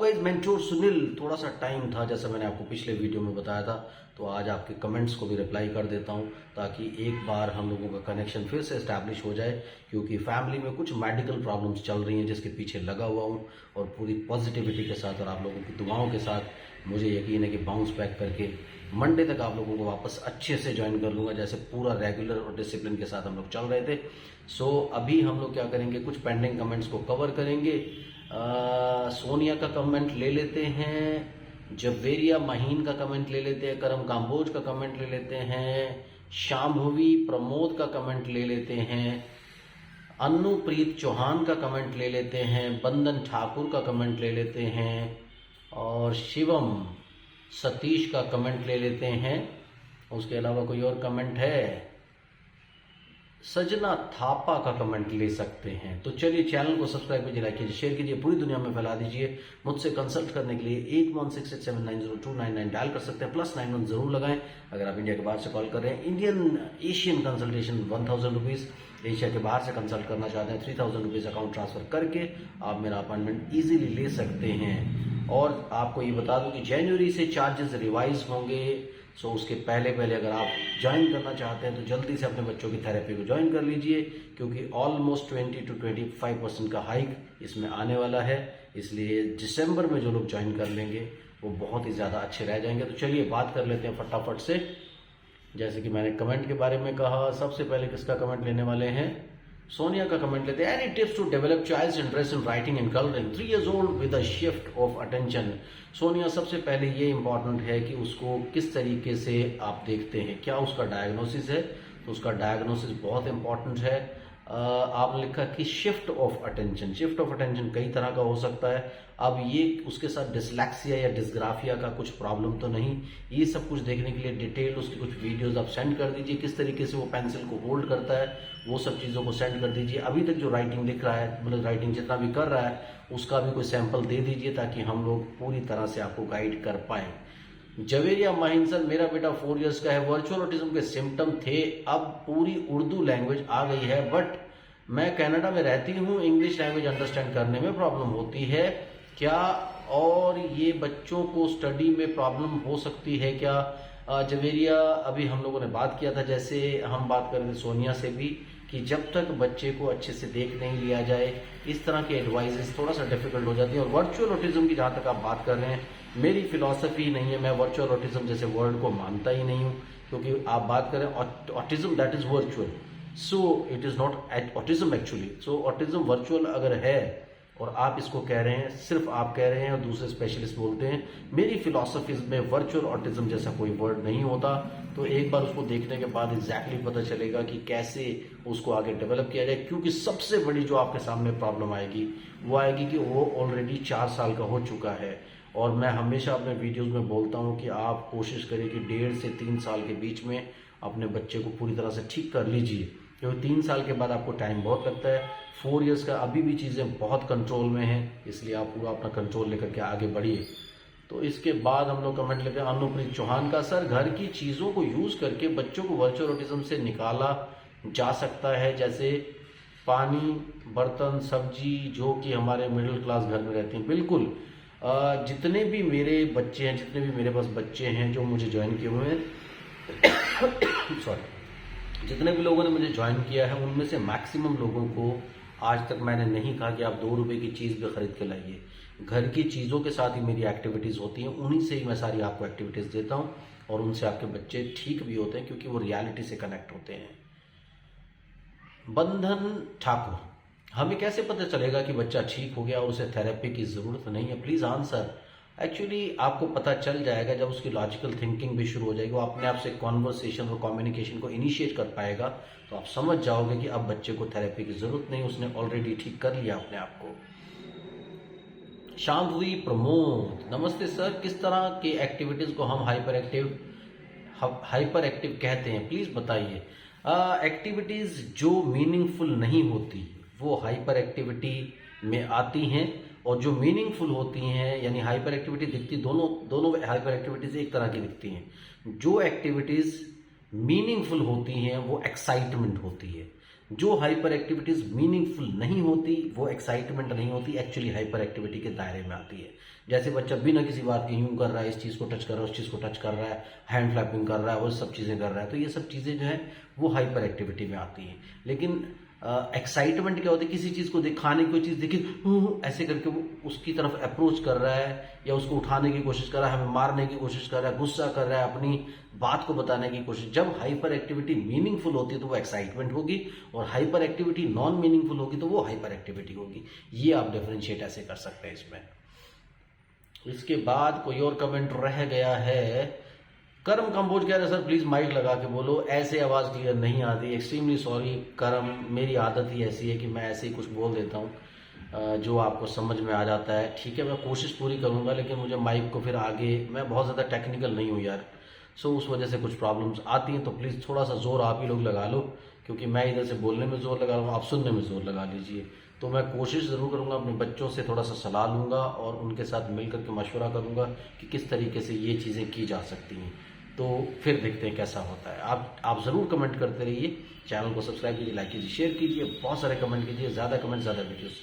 Guys, mentor Sunil, थोड़ा सा time था जैसा मैंने आपको पिछले वीडियो में बताया था, तो आज आपके कमेंट्स को भी रिप्लाई कर देता हूं ताकि एक बार हम लोगों का कनेक्शन फिर से एस्टैब्लिश हो जाए। क्योंकि फैमिली में कुछ मेडिकल प्रॉब्लम्स चल रही हैं जिसके पीछे लगा हुआ हूं, और पूरी पॉजिटिविटी के साथ और आप लोगों की दुआओं के साथ मुझे यकीन है कि बाउंस बैक करके मंडे तक आप लोगों को वापस अच्छे से ज्वाइन कर लूँगा, जैसे पूरा रेगुलर और डिसिप्लिन के साथ हम लोग चल रहे थे। सो अभी हम लोग क्या करेंगे, कुछ पेंडिंग कमेंट्स को कवर करेंगे। सोनिया का कमेंट ले लेते हैं, जवेरिया महीन का कमेंट ले लेते हैं, करम काम्बोज का कमेंट ले लेते हैं, शाम्भवी प्रमोद का कमेंट ले लेते हैं, अन्नुप्रीत चौहान का कमेंट ले लेते हैं, बंदन ठाकुर का कमेंट ले लेते हैं, और शिवम सतीश का कमेंट ले लेते हैं। उसके अलावा कोई और कमेंट है? सजना थापा का कमेंट ले सकते हैं। तो चलिए, चैनल को सब्सक्राइब कीजिए, लाइक कीजिए, शेयर कीजिए, पूरी दुनिया में फैला दीजिए। मुझसे कंसल्ट करने के लिए 8168790299 डायल कर सकते हैं, +91 जरूर लगाएं। अगर आप इंडिया के बाहर से कॉल कर रहे हैं, Indian Asian consultation 1000 rupees. Asia के बाहर से कंसल्ट करना चाहते हैं, 3000 रुपीज़ अकाउंट ट्रांसफर करके आप मेरा अपॉइंटमेंट ईजिली ले सकते हैं। और आपको ये बता दूं कि जनवरी से चार्जेस रिवाइज होंगे। सो उसके पहले अगर आप ज्वाइन करना चाहते हैं तो जल्दी से अपने बच्चों की थेरेपी को ज्वाइन कर लीजिए, क्योंकि ऑलमोस्ट 20 to 25% का हाइक इसमें आने वाला है। इसलिए दिसंबर में जो लोग ज्वाइन कर लेंगे वो बहुत ही ज़्यादा अच्छे रह जाएंगे। तो चलिए बात कर लेते हैं फटाफट से। जैसे कि मैंने कमेंट के बारे में कहा, सबसे पहले किसका कमेंट लेने वाले हैं? सोनिया का कमेंट लेते हैं। Any tips to develop child's interest in writing and colouring 3 years old with a shift of attention. Sonia, सबसे पहले ये इंपॉर्टेंट है कि उसको किस तरीके से आप देखते हैं, क्या उसका डायग्नोसिस है। तो उसका डायग्नोसिस बहुत इंपॉर्टेंट है। आपने लिखा कि shift of attention. Shift of attention कई तरह का हो सकता है। अब ये उसके साथ डिसलेक्सिया या डिस्ग्राफिया का कुछ प्रॉब्लम तो नहीं। ये सब कुछ देखने के लिए डिटेल उसकी कुछ वीडियोस आप सेंड कर दीजिए, किस तरीके से वो पेंसिल को होल्ड करता है, वो सब चीज़ों को सेंड कर दीजिए। अभी तक जो राइटिंग लिख रहा है, मतलब राइटिंग जितना भी कर रहा है, उसका भी कोई सैंपल दे दीजिए ताकि हम लोग पूरी तरह से आपको गाइड कर पाएँ। जवेरिया माहिन सर, मेरा बेटा 4 years का है, वर्चुअल ऑटिज्म के सिम्टम थे, अब पूरी उर्दू लैंग्वेज आ गई है, बट मैं कनाडा में रहती हूँ, इंग्लिश लैंग्वेज अंडरस्टैंड करने में प्रॉब्लम होती है क्या, और ये बच्चों को स्टडी में प्रॉब्लम हो सकती है क्या? जवेरिया, अभी हम लोगों ने बात किया था, जैसे हम बात कर रहे थे सोनिया से भी, कि जब तक बच्चे को अच्छे से देख नहीं लिया जाए, इस तरह के एडवाइजेस थोड़ा सा डिफिकल्ट हो जाती है। और वर्चुअल ऑटिज्म की जहाँ तक आप बात कर रहे हैं, मेरी फिलॉसफी नहीं है, मैं वर्चुअल ऑटिज्म जैसे वर्ड को मानता ही नहीं हूँ। क्योंकि आप बात करें autism, that is virtual, so it is not autism actually. So autism virtual अगर है और आप इसको कह रहे हैं, सिर्फ आप कह रहे हैं और दूसरे स्पेशलिस्ट बोलते हैं, मेरी फिलॉसफी में वर्चुअल ऑटिज्म जैसा कोई वर्ड नहीं होता। तो एक बार उसको देखने के बाद एग्जैक्टली पता चलेगा कि कैसे उसको आगे डेवलप किया जाए। क्योंकि सबसे बड़ी जो आपके सामने प्रॉब्लम आएगी वो आएगी कि वो ऑलरेडी 4 साल का हो चुका है। और मैं हमेशा अपने वीडियोज में बोलता हूँ कि आप कोशिश करें कि 1.5 से 3 साल के बीच में अपने बच्चे को पूरी तरह से ठीक कर लीजिए, क्योंकि 3 साल के बाद आपको टाइम बहुत लगता है। 4 years का अभी भी चीज़ें बहुत कंट्रोल में हैं, इसलिए आप पूरा अपना कंट्रोल लेकर के आगे बढ़िए। तो इसके बाद हम लोग कमेंट लेते हैं अनुप्रीत चौहान का। सर, घर की चीज़ों को यूज़ करके बच्चों को वर्चुअल ऑटिज्म से निकाला जा सकता है, जैसे पानी, बर्तन, सब्जी, जो कि हमारे मिडिल क्लास घर में रहती हैं। बिल्कुल, जितने भी मेरे बच्चे हैं, जितने भी मेरे पास बच्चे हैं जो मुझे ज्वाइन किए हुए हैं सॉरी, जितने भी लोगों ने मुझे ज्वाइन किया है, उनमें से मैक्सिमम लोगों को आज तक मैंने नहीं कहा कि आप 2 रुपए की चीज़ भी खरीद के लाइए। घर की चीज़ों के साथ ही मेरी एक्टिविटीज़ होती हैं, उन्हीं से ही मैं सारी आपको एक्टिविटीज़ देता हूं, और उनसे आपके बच्चे ठीक भी होते हैं क्योंकि वो रियलिटी से कनेक्ट होते हैं। बंधन ठाकुर, हमें कैसे पता चलेगा कि बच्चा ठीक हो गया और उसे थेरेपी की ज़रूरत नहीं है? Please answer. एक्चुअली आपको पता चल जाएगा जब उसकी लॉजिकल थिंकिंग भी शुरू हो जाएगी, वो अपने आप से कॉन्वर्सेशन और कम्युनिकेशन को इनिशिएट कर पाएगा, तो आप समझ जाओगे कि अब बच्चे को थेरेपी की ज़रूरत नहीं, उसने ऑलरेडी ठीक कर लिया अपने आप को। शाम्भवी प्रमोद, नमस्ते सर, किस तरह की एक्टिविटीज़ को हम हाइपर एक्टिव कहते हैं, प्लीज़ बताइए। एक्टिविटीज़ जो मीनिंगफुल नहीं होती वो हाइपर एक्टिविटी में आती हैं, और जो मीनिंगफुल होती हैं, यानी हाइपर एक्टिविटी दिखती, दोनों हाइपर एक्टिविटीज एक तरह की दिखती हैं। जो एक्टिविटीज मीनिंगफुल होती हैं वो एक्साइटमेंट होती है, जो हाइपर एक्टिविटीज मीनिंगफुल नहीं होती, वो एक्साइटमेंट नहीं होती, एक्चुअली हाइपर एक्टिविटी के दायरे में आती है। जैसे बच्चा बिना किसी बात के यूं कर रहा है, इस चीज को टच कर रहा है, उस चीज को टच कर रहा है, हैंड फ्लैपिंग कर रहा है, वो सब चीजें कर रहा है, तो ये सब चीजें जो है वो हाइपर एक्टिविटी में आती हैं। लेकिन एक्साइटमेंट क्या होती है, किसी चीज को दिखाने की, कोई चीज देखी ऐसे करके वो उसकी तरफ अप्रोच कर रहा है, या उसको उठाने की कोशिश कर रहा है, हमें मारने की कोशिश कर रहा है, गुस्सा कर रहा है, अपनी बात को बताने की कोशिश। जब हाइपर एक्टिविटी मीनिंगफुल होती है तो वो एक्साइटमेंट होगी, और हाइपर एक्टिविटी नॉन मीनिंगफुल होगी तो वो हाइपर एक्टिविटी होगी। ये आप डिफरेंशिएट ऐसे कर सकते हैं इसमें। इसके बाद कोई और कमेंट रह गया है। करम कंबोज कह रहे हैं सर प्लीज माइक लगा के बोलो, ऐसे आवाज क्लियर नहीं आती। एक्सट्रीमली सॉरी करम, मेरी आदत ही ऐसी है कि मैं ऐसे ही कुछ बोल देता हूँ जो आपको समझ में आ जाता है। ठीक है, मैं कोशिश पूरी करूंगा, लेकिन मुझे माइक को फिर आगे, मैं बहुत ज़्यादा टेक्निकल नहीं हूँ यार, सो उस वजह से कुछ प्रॉब्लम्स आती हैं। तो प्लीज़ थोड़ा सा जोर आप ही लोग लगा लो, क्योंकि मैं इधर से बोलने में जोर लगा रहा हूँ, आप सुनने में जोर लगा लीजिए। तो मैं कोशिश ज़रूर करूँगा, अपने बच्चों से थोड़ा सा सलाह लूँगा और उनके साथ मिल करके मशवरा करूँगा कि किस तरीके से ये चीज़ें की जा सकती हैं। तो फिर देखते हैं कैसा होता है। आप ज़रूर कमेंट करते रहिए, चैनल को सब्सक्राइब कीजिए, लाइक कीजिए, शेयर कीजिए, बहुत सारे कमेंट कीजिए, ज़्यादा कमेंट ज़्यादा वीडियोस।